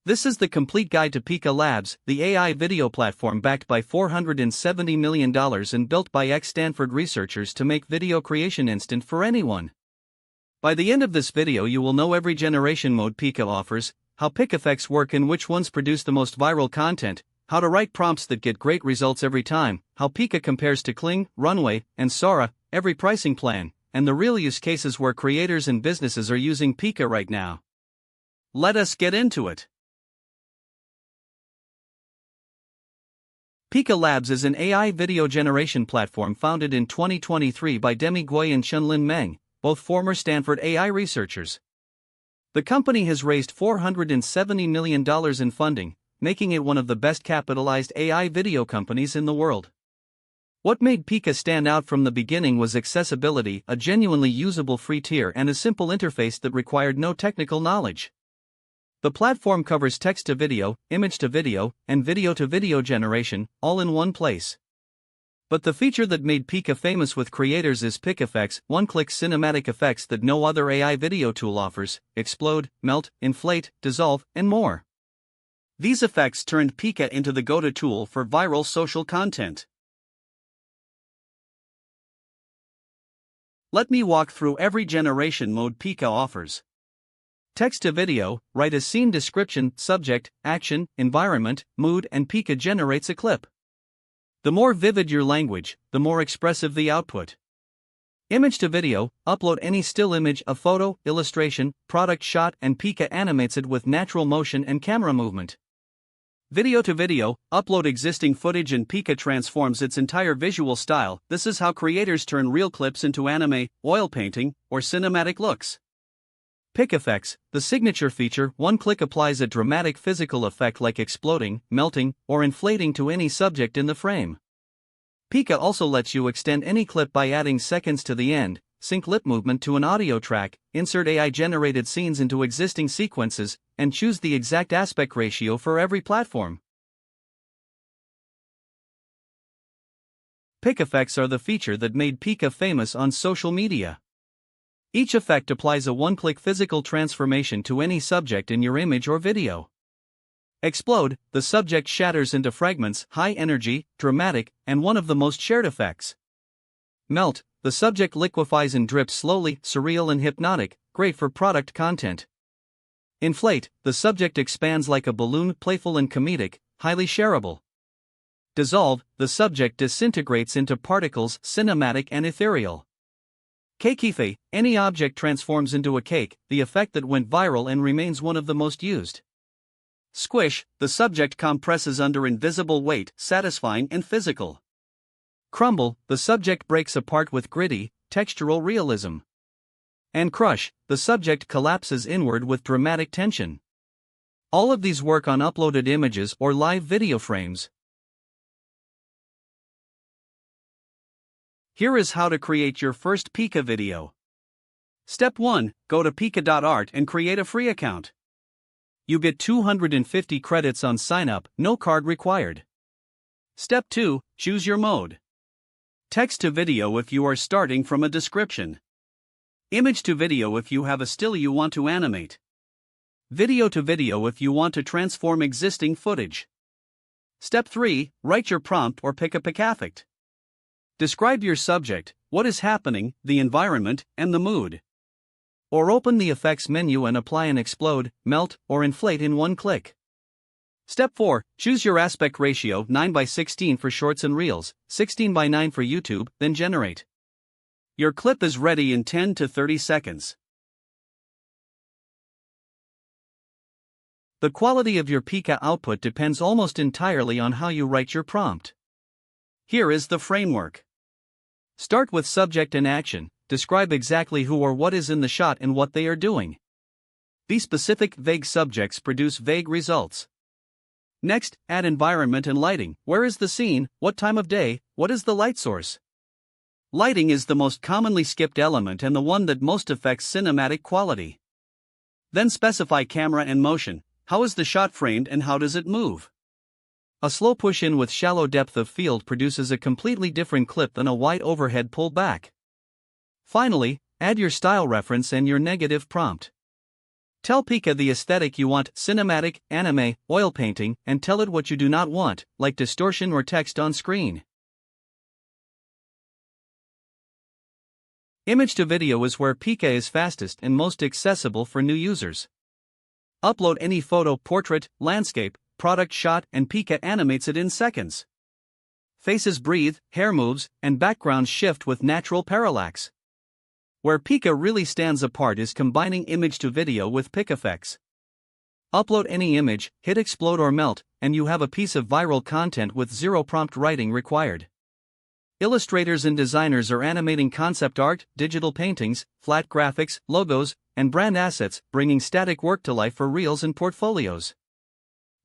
This is the complete guide to Pika Labs, the AI video platform backed by $470 million and built by ex-Stanford researchers to make video creation instant for anyone. By the end of this video you will know every generation mode Pika offers, how Pikaffects work and which ones produce the most viral content, how to write prompts that get great results every time, how Pika compares to Kling, Runway, and Sora, every pricing plan, and the real use cases where creators and businesses are using Pika right now. Let us get into it. Pika Labs is an AI video generation platform founded in 2023 by Demi Gui and Chunlin Meng, both former Stanford AI researchers. The company has raised $470 million in funding, making it one of the best capitalized AI video companies in the world. What made Pika stand out from the beginning was accessibility, a genuinely usable free tier, and a simple interface that required no technical knowledge. The platform covers text-to-video, image-to-video, and video-to-video generation, all in one place. But the feature that made Pika famous with creators is Pikaffects, one-click cinematic effects that no other AI video tool offers: explode, melt, inflate, dissolve, and more. These effects turned Pika into the go-to tool for viral social content. Let me walk through every generation mode Pika offers. Text-to-video, write a scene description, subject, action, environment, mood, and Pika generates a clip. The more vivid your language, the more expressive the output. Image-to-video, upload any still image, a photo, illustration, product shot, and Pika animates it with natural motion and camera movement. Video-to-video, upload existing footage and Pika transforms its entire visual style. This is how creators turn real clips into anime, oil painting, or cinematic looks. Pikaffects, the signature feature, one click applies a dramatic physical effect like exploding, melting, or inflating to any subject in the frame. Pika also lets you extend any clip by adding seconds to the end, sync lip movement to an audio track, insert AI-generated scenes into existing sequences, and choose the exact aspect ratio for every platform. Pikaffects are the feature that made Pika famous on social media. Each effect applies a one-click physical transformation to any subject in your image or video. Explode, the subject shatters into fragments, high energy, dramatic, and one of the most shared effects. Melt, the subject liquefies and drips slowly, surreal and hypnotic, great for product content. Inflate, the subject expands like a balloon, playful and comedic, highly shareable. Dissolve, the subject disintegrates into particles, cinematic and ethereal. Cake-ify, any object transforms into a cake, the effect that went viral and remains one of the most used. Squish, the subject compresses under invisible weight, satisfying and physical. Crumble, the subject breaks apart with gritty, textural realism. And crush, the subject collapses inward with dramatic tension. All of these work on uploaded images or live video frames. Here is how to create your first Pika video. Step 1. Go to pika.art and create a free account. You get 250 credits on sign-up, no card required. Step 2. Choose your mode. Text to video if you are starting from a description. Image to video if you have a still you want to animate. Video to video if you want to transform existing footage. Step 3. Write your prompt or pick a Pikaffect. Describe your subject, what is happening, the environment, and the mood. Or open the effects menu and apply an explode, melt, or inflate in one click. Step 4. Choose your aspect ratio, 9:16 for shorts and reels, 16:9 for YouTube, then generate. Your clip is ready in 10 to 30 seconds. The quality of your Pika output depends almost entirely on how you write your prompt. Here is the framework. Start with subject and action, describe exactly who or what is in the shot and what they are doing. Be specific, vague subjects produce vague results. Next, add environment and lighting. Where is the scene, what time of day, what is the light source? Lighting is the most commonly skipped element and the one that most affects cinematic quality. Then specify camera and motion. How is the shot framed and how does it move? A slow push-in with shallow depth of field produces a completely different clip than a wide overhead pull-back. Finally, add your style reference and your negative prompt. Tell Pika the aesthetic you want: cinematic, anime, oil painting, and tell it what you do not want, like distortion or text on screen. Image to video is where Pika is fastest and most accessible for new users. Upload any photo, portrait, landscape, product shot, and Pika animates it in seconds. Faces breathe, hair moves, and backgrounds shift with natural parallax. Where Pika really stands apart is combining image to video with Pikaffects. Upload any image, hit explode or melt, and you have a piece of viral content with zero prompt writing required. Illustrators and designers are animating concept art, digital paintings, flat graphics, logos, and brand assets, bringing static work to life for reels and portfolios.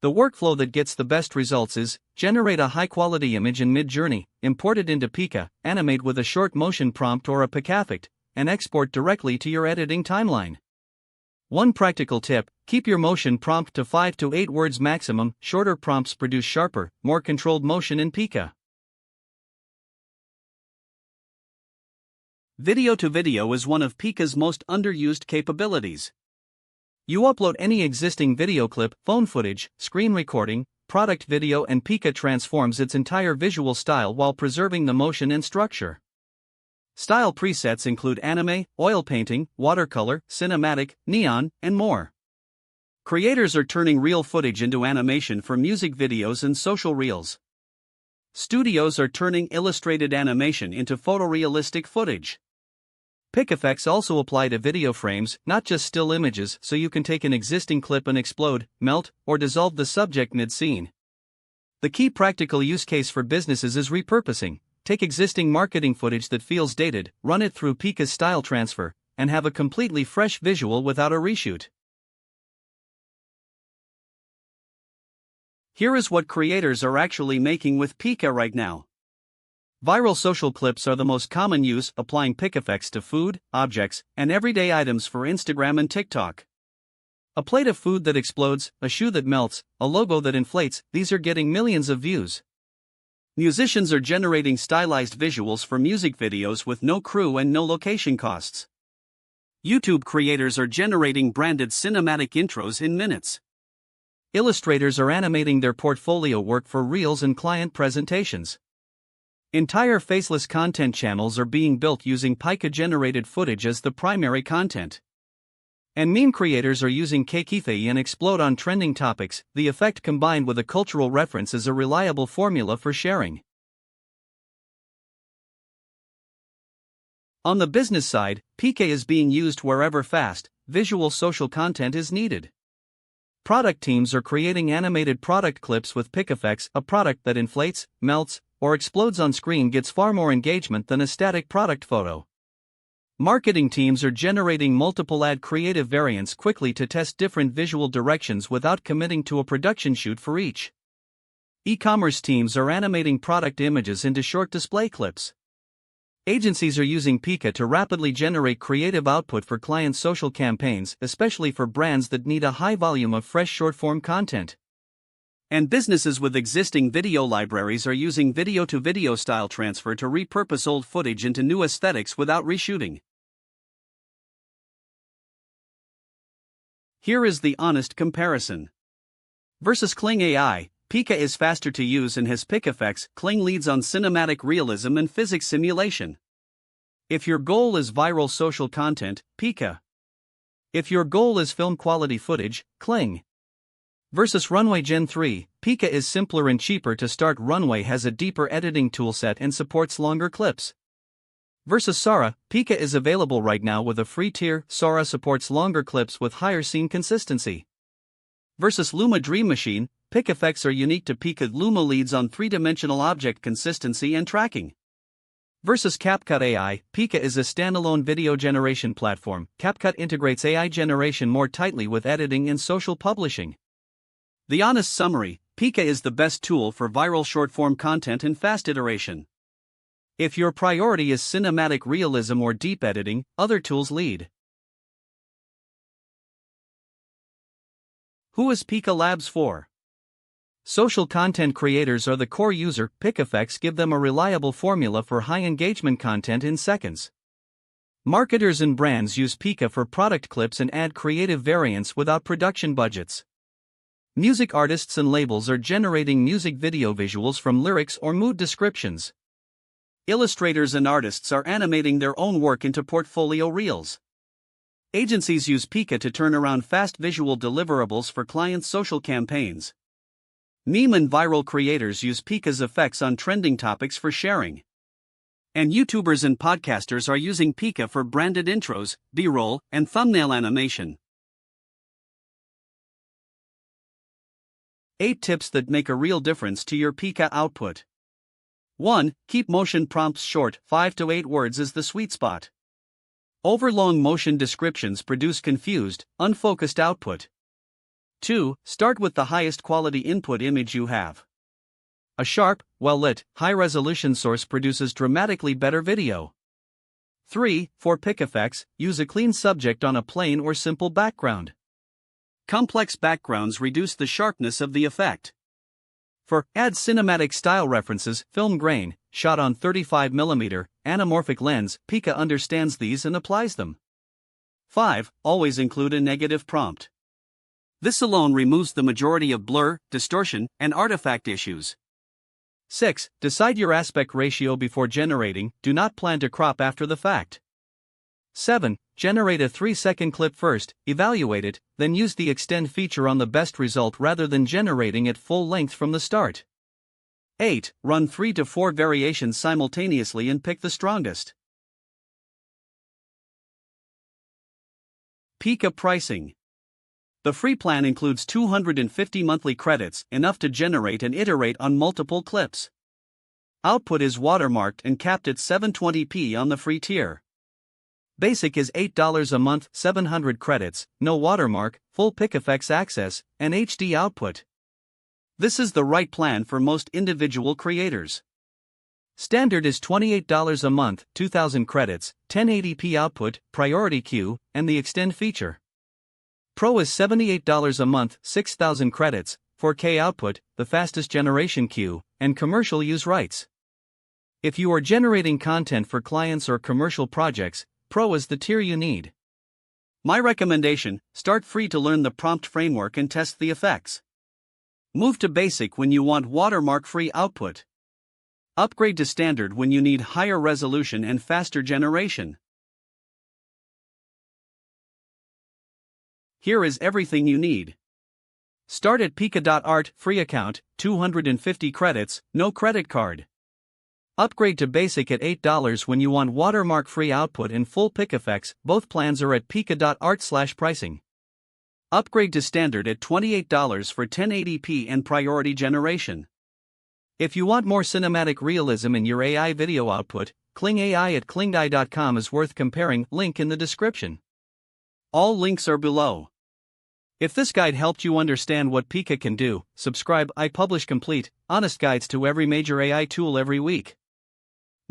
The workflow that gets the best results is: generate a high-quality image in Mid-Journey, import it into Pika, animate with a short motion prompt or a Pikaffect, and export directly to your editing timeline. One practical tip: keep your motion prompt to 5 to 8 words maximum. Shorter prompts produce sharper, more controlled motion in Pika. Video to video is one of Pika's most underused capabilities. You upload any existing video clip, phone footage, screen recording, product video, and Pika transforms its entire visual style while preserving the motion and structure. Style presets include anime, oil painting, watercolor, cinematic, neon, and more. Creators are turning real footage into animation for music videos and social reels. Studios are turning illustrated animation into photorealistic footage. Pikaffects also apply to video frames, not just still images, so you can take an existing clip and explode, melt, or dissolve the subject mid-scene. The key practical use case for businesses is repurposing. Take existing marketing footage that feels dated, run it through Pika's style transfer, and have a completely fresh visual without a reshoot. Here is what creators are actually making with Pika right now. Viral social clips are the most common use, applying Pikaffects to food, objects, and everyday items for Instagram and TikTok. A plate of food that explodes, a shoe that melts, a logo that inflates, these are getting millions of views. Musicians are generating stylized visuals for music videos with no crew and no location costs. YouTube creators are generating branded cinematic intros in minutes. Illustrators are animating their portfolio work for reels and client presentations. Entire faceless content channels are being built using Pika-generated footage as the primary content. And meme creators are using cake-ify and explode on trending topics. The effect combined with a cultural reference is a reliable formula for sharing. On the business side, Pika is being used wherever fast, visual social content is needed. Product teams are creating animated product clips with Pikaffects. A product that inflates, melts, or explodes on screen gets far more engagement than a static product photo. Marketing teams are generating multiple ad creative variants quickly to test different visual directions without committing to a production shoot for each. E-commerce teams are animating product images into short display clips. Agencies are using Pika to rapidly generate creative output for client social campaigns, especially for brands that need a high volume of fresh short-form content. And businesses with existing video libraries are using video-to-video style transfer to repurpose old footage into new aesthetics without reshooting. Here is the honest comparison. Versus Kling AI, Pika is faster to use and has Pikaffects. Kling leads on cinematic realism and physics simulation. If your goal is viral social content, Pika. If your goal is film quality footage, Kling. Versus Runway Gen 3, Pika is simpler and cheaper to start. Runway has a deeper editing toolset and supports longer clips. Versus Sora, Pika is available right now with a free tier. Sora supports longer clips with higher scene consistency. Versus Luma Dream Machine, Pikaffects are unique to Pika. Luma leads on three-dimensional object consistency and tracking. Versus CapCut AI, Pika is a standalone video generation platform. CapCut integrates AI generation more tightly with editing and social publishing. The honest summary: Pika is the best tool for viral short-form content and fast iteration. If your priority is cinematic realism or deep editing, other tools lead. Who is Pika Labs for? Social content creators are the core user. Pikaffects give them a reliable formula for high engagement content in seconds. Marketers and brands use Pika for product clips and add creative variants without production budgets. Music artists and labels are generating music video visuals from lyrics or mood descriptions. Illustrators and artists are animating their own work into portfolio reels. Agencies use Pika to turn around fast visual deliverables for clients' social campaigns. Meme and viral creators use Pika's effects on trending topics for sharing. And YouTubers and podcasters are using Pika for branded intros, B-roll, and thumbnail animation. 8 tips that make a real difference to your Pika output. 1. Keep motion prompts short, 5 to 8 words is the sweet spot. Overlong motion descriptions produce confused, unfocused output. 2. Start with the highest quality input image you have. A sharp, well-lit, high-resolution source produces dramatically better video. 3. For Pikaffects, use a clean subject on a plain or simple background. Complex backgrounds reduce the sharpness of the effect. For add cinematic style references, film grain, shot on 35mm, anamorphic lens, Pika understands these and applies them. 5. Always include a negative prompt. This alone removes the majority of blur, distortion, and artifact issues. 6. Decide your aspect ratio before generating, do not plan to crop after the fact. 7. Generate a 3-second clip first, evaluate it, then use the extend feature on the best result rather than generating it full length from the start. 8. Run 3 to 4 variations simultaneously and pick the strongest. Pika pricing. The free plan includes 250 monthly credits, enough to generate and iterate on multiple clips. Output is watermarked and capped at 720p on the free tier. Basic is $8 a month, 700 credits, no watermark, full Pikaffects access, and HD output. This is the right plan for most individual creators. Standard is $28 a month, 2000 credits, 1080p output, priority queue, and the extend feature. Pro is $78 a month, 6000 credits, 4K output, the fastest generation queue, and commercial use rights. If you are generating content for clients or commercial projects, Pro is the tier you need. My recommendation: start free to learn the prompt framework and test the effects. Move to Basic when you want watermark-free output. Upgrade to Standard when you need higher resolution and faster generation. Here is everything you need. Start at Pika.art, free account, 250 credits, no credit card. Upgrade to Basic at $8 when you want watermark-free output and full Pikaffects, both plans are at Pika.art/pricing. Upgrade to Standard at $28 for 1080p and priority generation. If you want more cinematic realism in your AI video output, Kling AI at klingai.com is worth comparing, link in the description. All links are below. If this guide helped you understand what Pika can do, subscribe. I publish complete, honest guides to every major AI tool every week.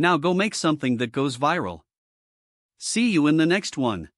Now go make something that goes viral. See you in the next one.